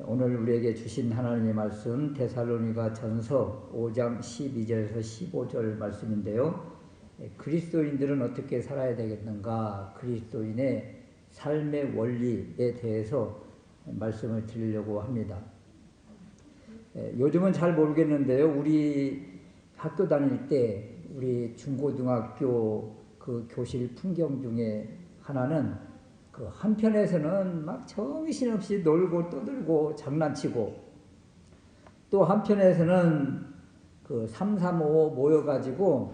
오늘 우리에게 주신 하나님의 말씀 데살로니가 전서 5장 12절에서 15절 말씀인데요. 그리스도인들은 어떻게 살아야 되겠는가, 그리스도인의 삶의 원리에 대해서 말씀을 드리려고 합니다. 요즘은 잘 모르겠는데요. 우리 학교 다닐 때 우리 중고등학교 그 교실 풍경 중에 하나는 그 한편에서는 막 정신없이 놀고 떠들고 장난치고, 또 한편에서는 그 335 모여가지고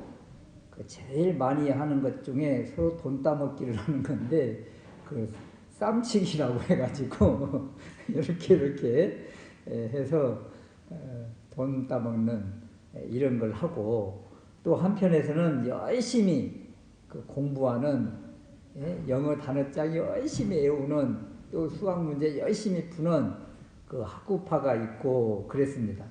그 제일 많이 하는 것 중에 서로 돈 따먹기를 하는 건데, 그 쌈치기라고 해가지고 이렇게 해서 돈 따먹는 이런 걸 하고, 또 한편에서는 열심히 그 공부하는, 영어 단어장 열심히 외우는, 또 수학 문제 열심히 푸는 그 학구파가 있고 그랬습니다.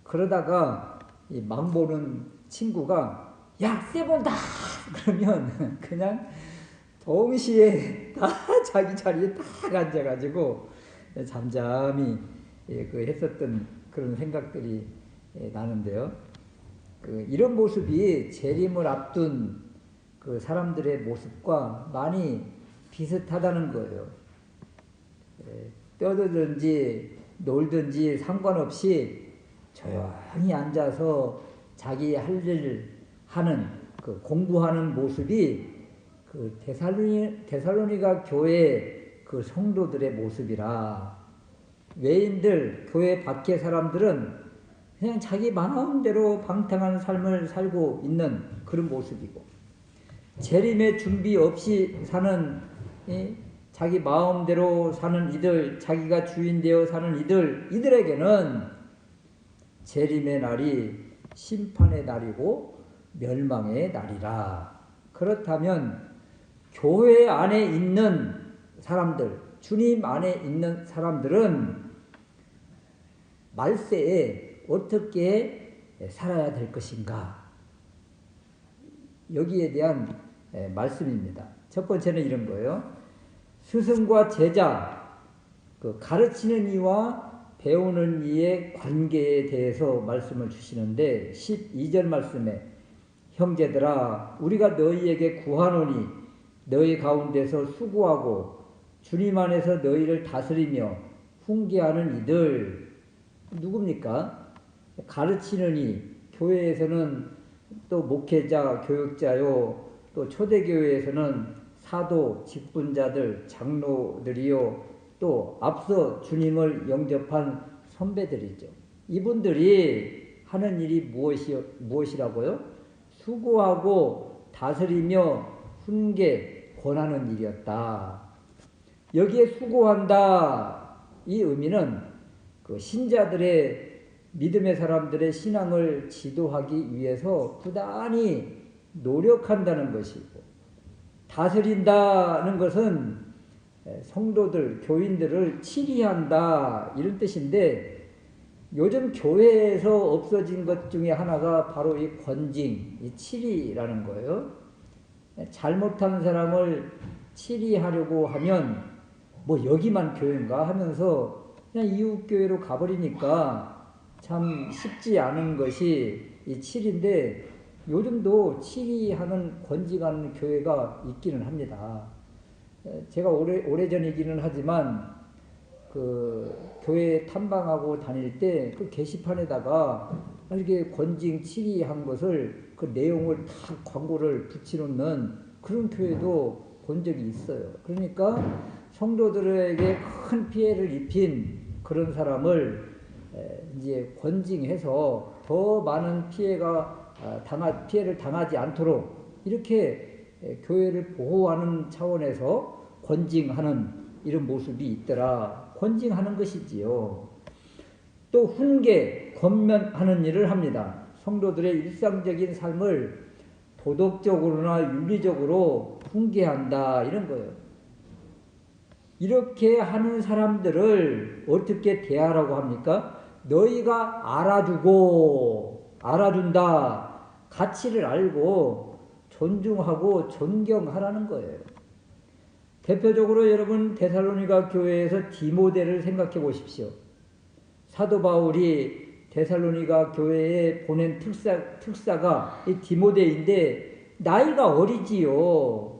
그러다가 이 망보는 친구가 야, 세본다! 그러면 그냥 동시에 다 자기 자리에 딱 앉아가지고 잠잠히 그 했었던 그런 생각들이 나는데요. 이런 모습이 재림을 앞둔 그 사람들의 모습과 많이 비슷하다는 거예요. 떠들든지 놀든지 상관없이 조용히 앉아서 자기 할 일을 하는, 그 공부하는 모습이 그 데살로니가 교회 그 성도들의 모습이라, 외인들, 교회 밖의 사람들은 그냥 자기 마음대로 방탕한 삶을 살고 있는 그런 모습이고, 재림의 준비 없이 사는, 자기 마음대로 사는 이들, 자기가 주인 되어 사는 이들에게는 재림의 날이 심판의 날이고 멸망의 날이라. 그렇다면 교회 안에 있는 사람들, 주님 안에 있는 사람들은 말세에 어떻게 살아야 될 것인가? 여기에 대한 말씀입니다. 첫 번째는 이런 거예요. 스승과 제자, 그 가르치는 이와 배우는 이의 관계에 대해서 말씀을 주시는데, 12절 말씀에 형제들아, 우리가 너희에게 구하노니 너희 가운데서 수고하고 주님 안에서 너희를 다스리며 훈계하는 이들. 누굽니까? 가르치는 이, 교회에서는 또 목회자, 교육자요, 또 초대교회에서는 사도, 직분자들, 장로들이요, 또 앞서 주님을 영접한 선배들이죠. 이분들이 하는 일이 무엇이라고요? 수고하고 다스리며 훈계, 권하는 일이었다. 여기에 수고한다, 이 의미는 그 신자들의, 믿음의 사람들의 신앙을 지도하기 위해서 부단히 노력한다는 것이고, 다스린다는 것은 성도들, 교인들을 치리한다, 이런 뜻인데, 요즘 교회에서 없어진 것 중에 하나가 바로 이 권징, 이 치리라는 거예요. 잘못한 사람을 치리하려고 하면 뭐 여기만 교회인가 하면서 그냥 이웃교회로 가버리니까 참 쉽지 않은 것이 이 치리인데, 요즘도 치리하는, 권징하는 교회가 있기는 합니다. 제가 오래전이기는 하지만 그 교회 탐방하고 다닐 때 그 게시판에다가 이렇게 권징 치리한 것을, 그 내용을 다 광고를 붙여놓는 그런 교회도 본 적이 있어요. 그러니까 성도들에게 큰 피해를 입힌 그런 사람을 이제 권징해서 더 많은 피해를 당하지 않도록 이렇게 교회를 보호하는 차원에서 권징하는 이런 모습이 있더라. 권징하는 것이지요. 또 훈계, 권면하는 일을 합니다. 성도들의 일상적인 삶을 도덕적으로나 윤리적으로 훈계한다, 이런 거예요. 이렇게 하는 사람들을 어떻게 대하라고 합니까? 너희가 알아준다, 가치를 알고 존중하고 존경하라는 거예요. 대표적으로 여러분 데살로니가 교회에서 디모데를 생각해 보십시오. 사도 바울이 데살로니가 교회에 보낸 특사가 이 디모데인데 나이가 어리지요.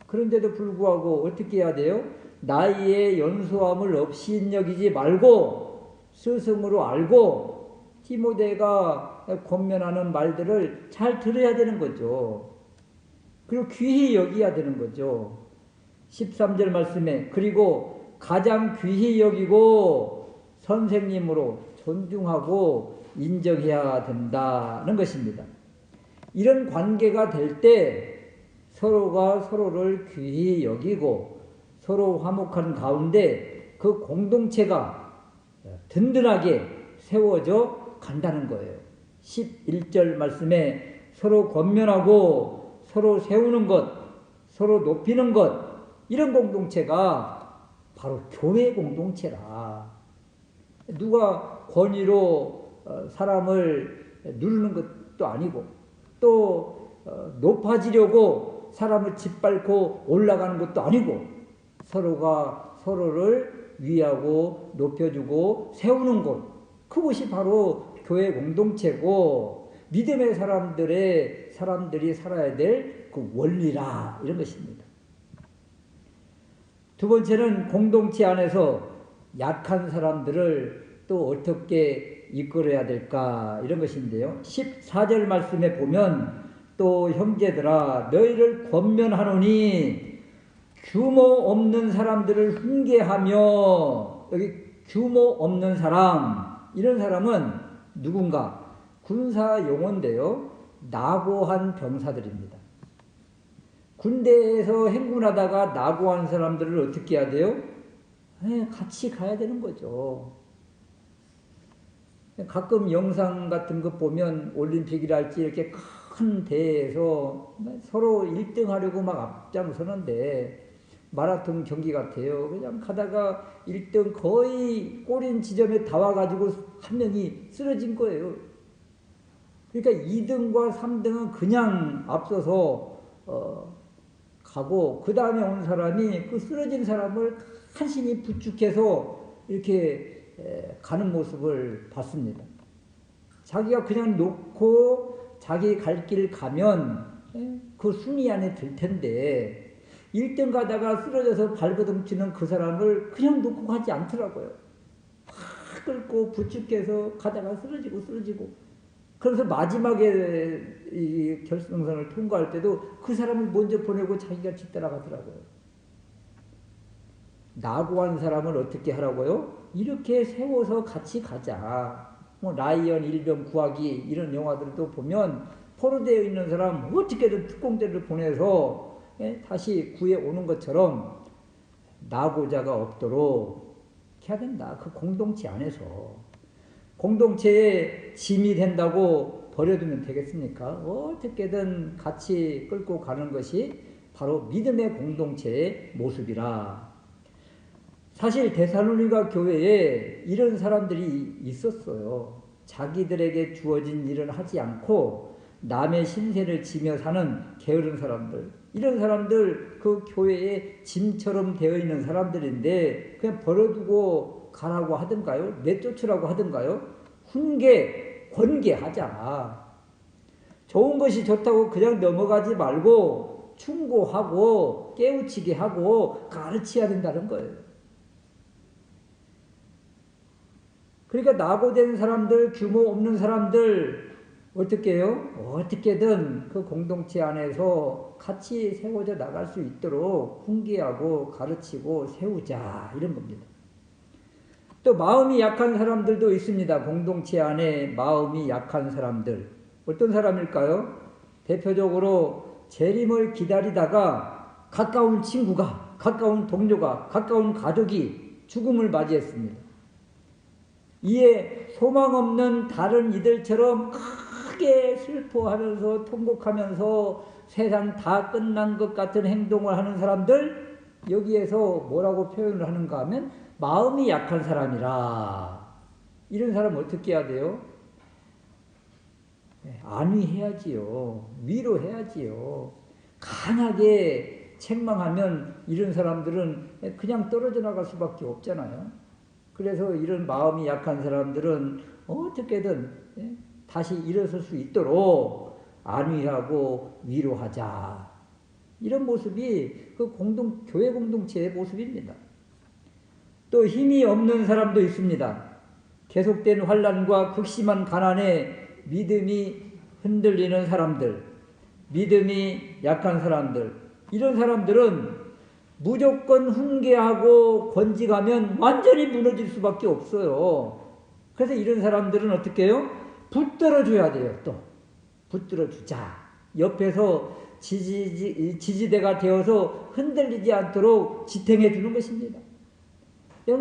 그런데도 불구하고 어떻게 해야 돼요? 나이에 연소함을 없이 여기지 말고 스승으로 알고 디모데가 권면하는 말들을 잘 들어야 되는 거죠. 그리고 귀히 여기야 되는 거죠. 13절 말씀에 그리고 가장 귀히 여기고 선생님으로 존중하고 인정해야 된다는 것입니다. 이런 관계가 될 때 서로가 서로를 귀히 여기고 서로 화목한 가운데 그 공동체가 든든하게 세워져 간다는 거예요. 11절 말씀에 서로 권면하고 서로 세우는 것, 서로 높이는 것, 이런 공동체가 바로 교회 공동체라. 누가 권위로 사람을 누르는 것도 아니고 또 높아지려고 사람을 짓밟고 올라가는 것도 아니고 서로가 서로를 위하고 높여주고 세우는 곳, 그것이 바로 교회 공동체고 믿음의 사람들이 살아야 될 그 원리라, 이런 것입니다. 두 번째는 공동체 안에서 약한 사람들을 또 어떻게 이끌어야 될까, 이런 것인데요. 14절 말씀에 보면 또 형제들아 너희를 권면하노니 규모 없는 사람들을 훈계하며, 여기 규모 없는 사람, 이런 사람은 누군가? 군사 용어인데요. 낙오한 병사들입니다. 군대에서 행군하다가 낙오한 사람들을 어떻게 해야 돼요? 같이 가야 되는 거죠. 가끔 영상 같은 거 보면 올림픽이랄지 이렇게 큰 대회에서 서로 1등 하려고 막 앞장서는데 마라톤 경기 같아요. 그냥 가다가 1등 거의 꼬린 지점에 다 와가지고 한 명이 쓰러진 거예요. 그러니까 2등과 3등은 그냥 앞서서 가고 그 다음에 온 사람이 그 쓰러진 사람을 간신히 부축해서 이렇게 가는 모습을 봤습니다. 자기가 그냥 놓고 자기 갈 길 가면 그 순위 안에 들 텐데 1등 가다가 쓰러져서 발버둥치는 그 사람을 그냥 놓고 가지 않더라고요. 확 끌고 부축해서 가다가 쓰러지고 그래서 마지막에 이 결승선을 통과할 때도 그 사람을 먼저 보내고 자기가 뒤따라가더라고요. 낙오한 사람을 어떻게 하라고요? 이렇게 세워서 같이 가자. 뭐 라이언 일병 구하기 이런 영화들도 보면 포로되어 있는 사람 어떻게든 특공대를 보내서 다시 구해 오는 것처럼 낙오자가 없도록 해야 된다. 그 공동체 안에서. 공동체에 짐이 된다고 버려두면 되겠습니까? 어떻게든 같이 끌고 가는 것이 바로 믿음의 공동체의 모습이라. 사실 데살로니가 교회에 이런 사람들이 있었어요. 자기들에게 주어진 일을 하지 않고 남의 신세를 지며 사는 게으른 사람들. 이런 사람들 그 교회에 짐처럼 되어 있는 사람들인데 그냥 버려두고 가라고 하든가요? 내쫓으라고 하든가요? 권계하자. 좋은 것이 좋다고 그냥 넘어가지 말고 충고하고 깨우치게 하고 가르쳐야 된다는 거예요. 그러니까 낙오된 사람들, 규모 없는 사람들 어떻게 해요? 어떻게든 그 공동체 안에서 같이 세워져 나갈 수 있도록 훈계하고 가르치고 세우자, 이런 겁니다. 또 마음이 약한 사람들도 있습니다. 공동체 안에 마음이 약한 사람들. 어떤 사람일까요? 대표적으로 재림을 기다리다가 가까운 친구가, 가까운 동료가, 가까운 가족이 죽음을 맞이했습니다. 이에 소망 없는 다른 이들처럼 크게 슬퍼하면서 통곡하면서 세상 다 끝난 것 같은 행동을 하는 사람들, 여기에서 뭐라고 표현을 하는가 하면 마음이 약한 사람이라. 이런 사람 어떻게 해야 돼요? 안위해야지요. 위로해야지요. 강하게 책망하면 이런 사람들은 그냥 떨어져 나갈 수밖에 없잖아요. 그래서 이런 마음이 약한 사람들은 어떻게든 다시 일어설 수 있도록 안위하고 위로하자. 이런 모습이 그 교회 공동체의 모습입니다. 또 힘이 없는 사람도 있습니다. 계속된 환난과 극심한 가난에 믿음이 흔들리는 사람들, 믿음이 약한 사람들, 이런 사람들은 무조건 훈계하고 권직하면 완전히 무너질 수밖에 없어요. 그래서 이런 사람들은 어떻게 해요? 붙들어줘야 돼요. 또 붙들어주자. 옆에서 지지대가 되어서 흔들리지 않도록 지탱해 주는 것입니다.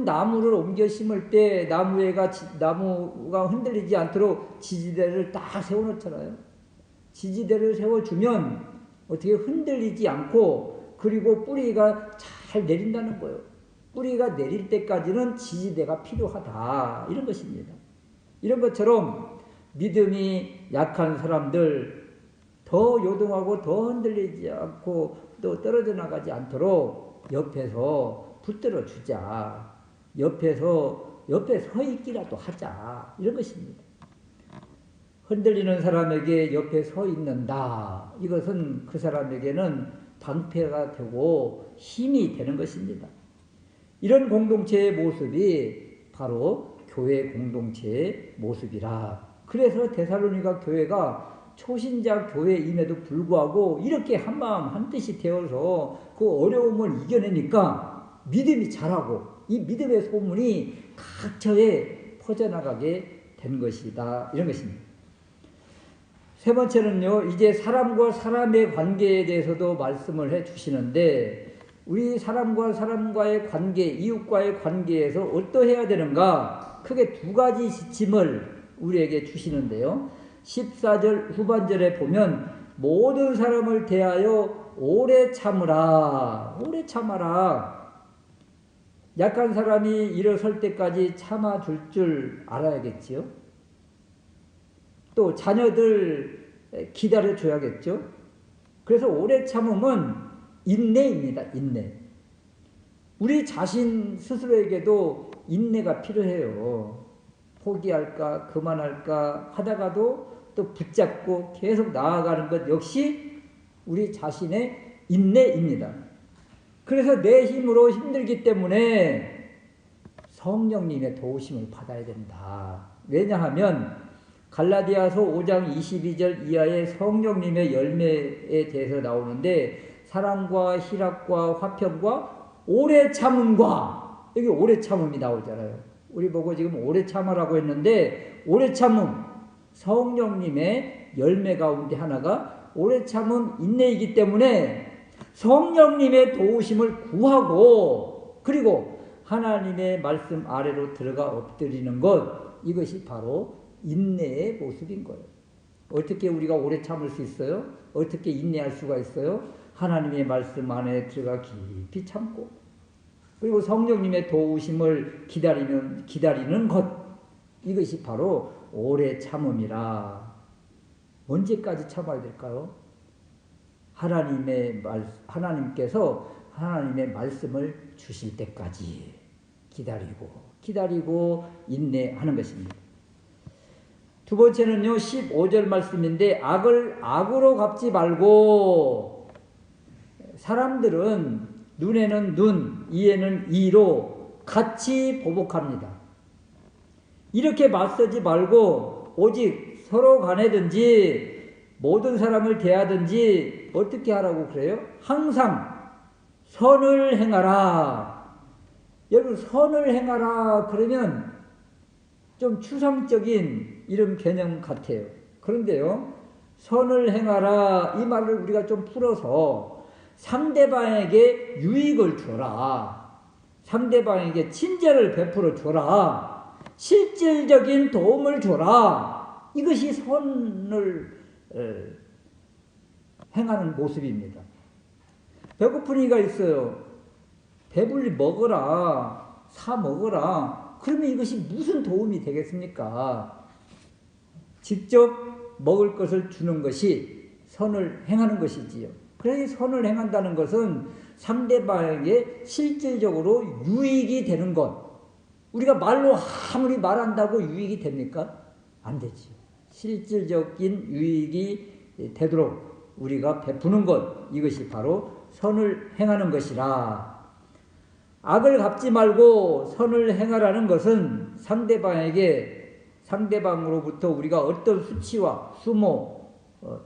나무를 옮겨 심을 때 나무가 흔들리지 않도록 지지대를 딱 세워놓잖아요. 지지대를 세워주면 어떻게 흔들리지 않고, 그리고 뿌리가 잘 내린다는 거예요. 뿌리가 내릴 때까지는 지지대가 필요하다, 이런 것입니다. 이런 것처럼 믿음이 약한 사람들, 더 요동하고 더 흔들리지 않고 또 떨어져 나가지 않도록 옆에서 붙들어 주자. 옆에 서 있기라도 하자, 이런 것입니다. 흔들리는 사람에게 옆에 서 있는다. 이것은 그 사람에게는 방패가 되고 힘이 되는 것입니다. 이런 공동체의 모습이 바로 교회 공동체의 모습이라. 그래서 데살로니가 교회가 초신자 교회임에도 불구하고 이렇게 한마음 한뜻이 되어서 그 어려움을 이겨내니까 믿음이 자라고, 이 믿음의 소문이 각처에 퍼져나가게 된 것이다, 이런 것입니다. 세 번째는요, 이제 사람과 사람의 관계에 대해서도 말씀을 해 주시는데, 우리 사람과 사람과의 관계, 이웃과의 관계에서 어떠해야 되는가, 크게 두 가지 지침을 우리에게 주시는데요. 14절 후반절에 보면 모든 사람을 대하여 오래 참으라. 오래 참아라. 약한 사람이 일어설 때까지 참아줄 줄 알아야겠지요. 또 자녀들 기다려줘야겠죠. 그래서 오래 참음은 인내입니다. 인내. 우리 자신 스스로에게도 인내가 필요해요. 포기할까 그만할까 하다가도 또 붙잡고 계속 나아가는 것 역시 우리 자신의 인내입니다. 그래서 내 힘으로 힘들기 때문에 성령님의 도우심을 받아야 된다. 왜냐하면 갈라디아서 5장 22절 이하의 성령님의 열매에 대해서 나오는데, 사랑과 희락과 화평과 오래 참음과, 여기 오래 참음이 나오잖아요. 우리 보고 지금 오래 참으라고 했는데, 오래 참음, 성령님의 열매 가운데 하나가 오래 참음 인내이기 때문에 성령님의 도우심을 구하고, 그리고 하나님의 말씀 아래로 들어가 엎드리는 것, 이것이 바로 인내의 모습인 거예요. 어떻게 우리가 오래 참을 수 있어요? 어떻게 인내할 수가 있어요? 하나님의 말씀 안에 들어가 깊이 참고, 그리고 성령님의 도우심을 기다리는 것, 이것이 바로 오래 참음이라. 언제까지 참아야 될까요? 하나님께서 하나님의 말씀을 주실 때까지 기다리고 인내하는 것입니다. 두 번째는요, 15절 말씀인데, 악을 악으로 갚지 말고, 사람들은 눈에는 눈, 이에는 이로 같이 보복합니다. 이렇게 맞서지 말고 오직 서로 간에든지 모든 사람을 대하든지 어떻게 하라고 그래요? 항상 선을 행하라. 여러분, 선을 행하라 그러면 좀 추상적인 이런 개념 같아요. 그런데요, 선을 행하라, 이 말을 우리가 좀 풀어서 상대방에게 유익을 줘라, 상대방에게 친절을 베풀어 줘라, 실질적인 도움을 줘라, 이것이 선을 행하는 모습입니다. 배고픈 이가 있어요. 배불리 먹어라, 사 먹어라. 그러면 이것이 무슨 도움이 되겠습니까? 직접 먹을 것을 주는 것이 선을 행하는 것이지요. 그래서 선을 행한다는 것은 상대방에게 실질적으로 유익이 되는 것. 우리가 말로 아무리 말한다고 유익이 됩니까? 안 되지. 실질적인 유익이 되도록 우리가 베푸는 것, 이것이 바로 선을 행하는 것이라. 악을 갚지 말고 선을 행하라는 것은 상대방으로부터 우리가 어떤 수치와 수모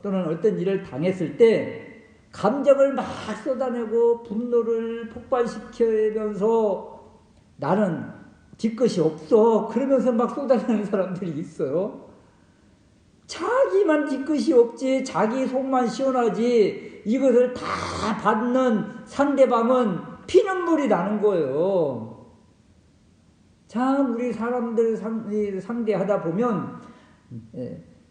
또는 어떤 일을 당했을 때 감정을 막 쏟아내고 분노를 폭발시키면서 나는 뒤끝이 없어 그러면서 막 쏟아내는 사람들이 있어요. 자기만 뒤끝이 없지, 자기 속만 시원하지, 이것을 다 받는 상대방은 피눈물이 나는 거예요. 참 우리 사람들 상대하다 보면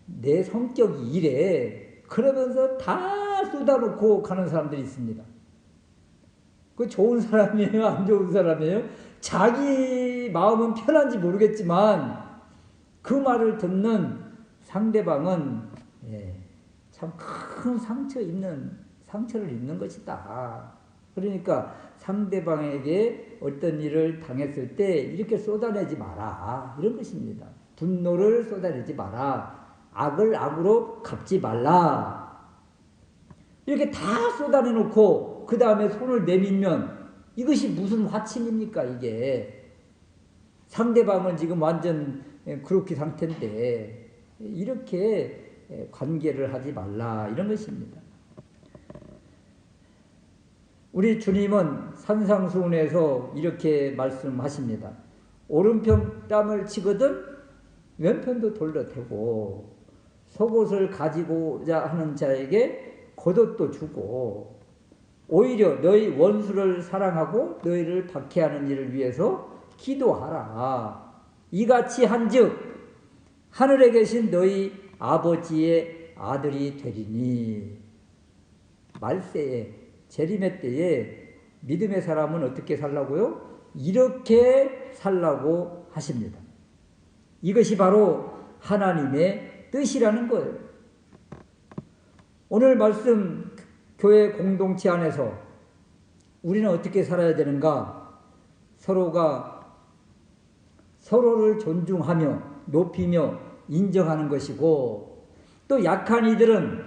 내 성격이 이래 그러면서 다 쏟아놓고 가는 사람들이 있습니다. 그 좋은 사람이에요? 안 좋은 사람이에요? 자기 마음은 편한지 모르겠지만 그 말을 듣는 상대방은 참 큰 상처를 입는 것이다. 그러니까 상대방에게 어떤 일을 당했을 때 이렇게 쏟아내지 마라. 이런 것입니다. 분노를 쏟아내지 마라. 악을 악으로 갚지 말라. 이렇게 다 쏟아내놓고 그 다음에 손을 내밀면 이것이 무슨 화친입니까 이게. 상대방은 지금 완전 그렇게 상태인데 이렇게 관계를 하지 말라 이런 것입니다. 우리 주님은 산상수훈에서 이렇게 말씀하십니다. 오른편 땀을 치거든 왼편도 돌려대고 속옷을 가지고자 하는 자에게 겉옷도 주고 오히려 너희 원수를 사랑하고 너희를 박해하는 일을 위해서 기도하라. 이같이 한즉 하늘에 계신 너희 아버지의 아들이 되리니. 말세에 재림의 때에 믿음의 사람은 어떻게 살라고요? 이렇게 살라고 하십니다. 이것이 바로 하나님의 뜻이라는 거예요. 오늘 말씀 교회 공동체 안에서 우리는 어떻게 살아야 되는가? 서로가 서로를 존중하며 높이며 인정하는 것이고 또 약한 이들은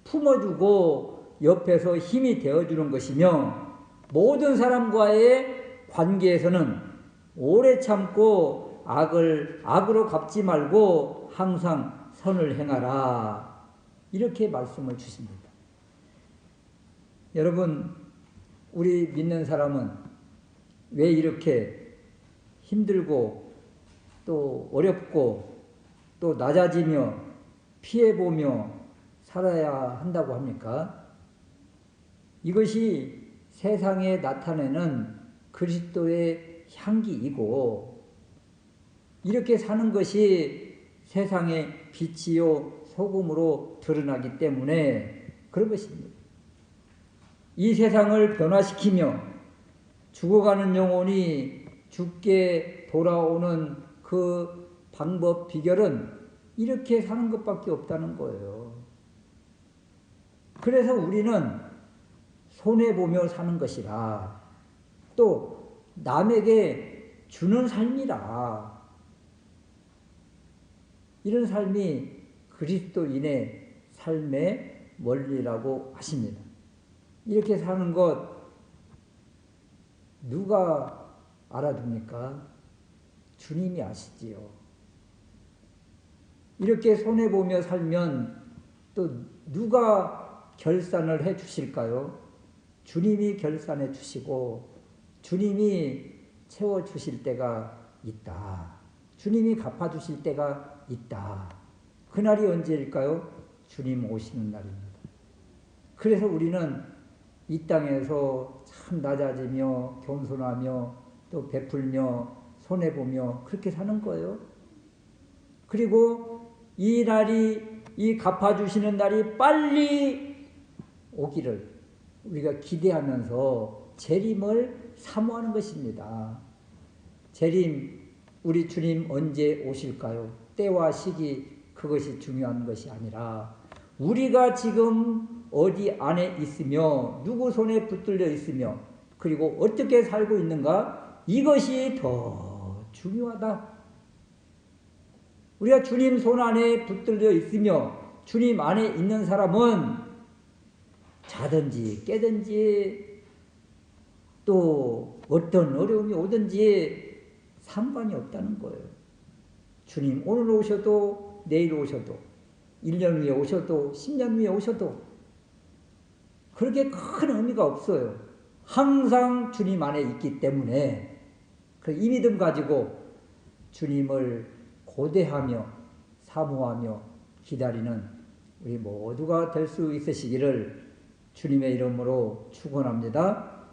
품어주고 옆에서 힘이 되어주는 것이며 모든 사람과의 관계에서는 오래 참고 악을 악으로 갚지 말고 항상 선을 행하라. 이렇게 말씀을 주십니다. 여러분, 우리 믿는 사람은 왜 이렇게 힘들고 또 어렵고 또 낮아지며 피해보며 살아야 한다고 합니까? 이것이 세상에 나타내는 그리스도의 향기이고 이렇게 사는 것이 세상의 빛이요 소금으로 드러나기 때문에 그런 것입니다. 이 세상을 변화시키며 죽어가는 영혼이 죽게 돌아오는 그 방법 비결은 이렇게 사는 것밖에 없다는 거예요. 그래서 우리는 손해보며 사는 것이라 또 남에게 주는 삶이라 이런 삶이 그리스도인의 삶의 원리라고 하십니다. 이렇게 사는 것 누가 알아둡니까? 주님이 아시지요. 이렇게 손해보며 살면 또 누가 결산을 해 주실까요? 주님이 결산해 주시고 주님이 채워주실 때가 있다. 주님이 갚아주실 때가 있다. 그날이 언제일까요? 주님 오시는 날입니다. 그래서 우리는 이 땅에서 참 낮아지며 겸손하며 또 베풀며 손해보며 그렇게 사는 거예요. 그리고 이 날이 이 갚아주시는 날이 빨리 오기를 우리가 기대하면서 재림을 사모하는 것입니다. 재림, 우리 주님 언제 오실까요? 때와 시기 그것이 중요한 것이 아니라 우리가 지금 어디 안에 있으며 누구 손에 붙들려 있으며 그리고 어떻게 살고 있는가 이것이 더 중요하다. 우리가 주님 손 안에 붙들려 있으며 주님 안에 있는 사람은 자든지 깨든지 또 어떤 어려움이 오든지 상관이 없다는 거예요. 주님 오늘 오셔도 내일 오셔도 1년 후에 오셔도 10년 후에 오셔도 그렇게 큰 의미가 없어요. 항상 주님 안에 있기 때문에 이 믿음 가지고 주님을 고대하며 사모하며 기다리는 우리 모두가 될 수 있으시기를 주님의 이름으로 축원합니다.